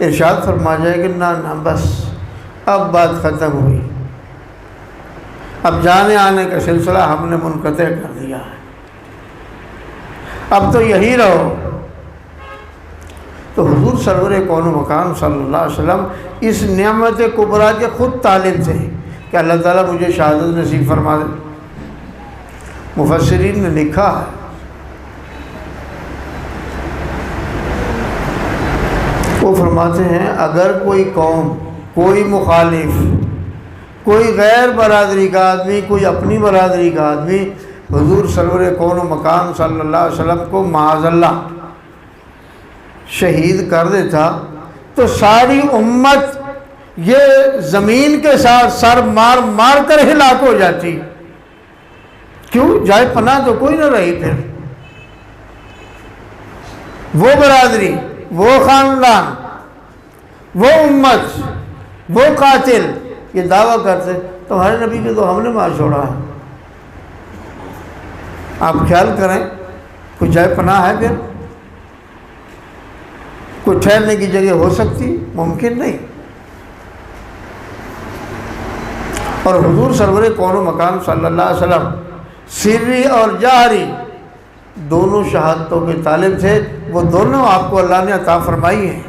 ارشاد فرما جائے کہ نہ بس اب بات ختم ہوئی، اب جانے آنے کا سلسلہ ہم نے منقطع کر دیا ہے، اب تو یہی رہو۔ تو حضور سرور کون و مکان صلی اللہ علیہ وسلم اس نعمت کبریٰ کے خود طالب تھے کہ اللہ تعالیٰ مجھے شہادت نصیب فرما دے۔ مفسرین نے لکھا ہے وہ فرماتے ہیں اگر کوئی قوم، کوئی مخالف، کوئی غیر برادری کا آدمی، کوئی اپنی برادری کا آدمی حضور سرور کون و مکان صلی اللہ علیہ وسلم کو معاذ اللہ شہید کر دیتا تو ساری امت یہ زمین کے ساتھ سر مار مار کر ہلاک ہو جاتی۔ کیوں؟ جائے پناہ تو کوئی نہ رہی پھر۔ وہ برادری، وہ خاندان، وہ امت، وہ قاتل یہ دعویٰ کرتے تمہارے نبی کے تو ہم نے مار چھوڑا ہے۔ آپ خیال کریں کوئی جائے پناہ ہے پھر؟ کوئی ٹھہرنے کی جگہ ہو سکتی؟ ممکن نہیں۔ اور حضور سرور کون و مکان صلی اللہ علیہ وسلم سری اور جہری دونوں شہادتوں کے طالب تھے، وہ دونوں آپ کو اللہ نے عطا فرمائی ہیں۔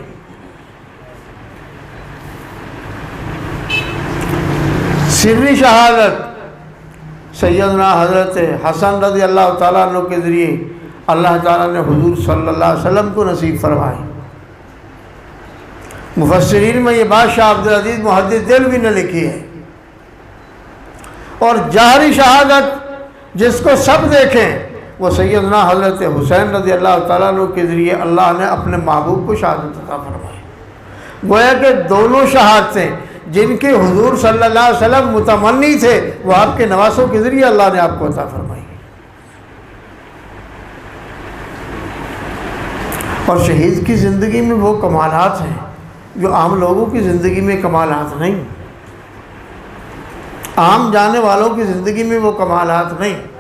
سری شہادت سیدنا حضرت حسن رضی اللہ تعالیٰ عنہ کے ذریعے اللہ تعالیٰ نے حضور صلی اللہ علیہ وسلم کو نصیب فرمائی۔ مفسرین میں یہ بات شاہ عبدالعزیز محدث دہلوی نے لکھی ہے۔ اور جہری شہادت جس کو سب دیکھیں وہ سیدنا حضرت حسین رضی اللہ تعالیٰ عنہ کے ذریعے اللہ نے اپنے محبوب کو شہادت عطا فرمائی۔ گویا کہ دونوں شہادتیں جن کے حضور صلی اللہ علیہ وسلم متمنی تھے وہ آپ کے نواسوں کے ذریعے اللہ نے آپ کو عطا فرمائی۔ اور شہید کی زندگی میں وہ کمالات ہیں جو عام لوگوں کی زندگی میں کمالات نہیں، عام جانے والوں کی زندگی میں وہ کمالات نہیں۔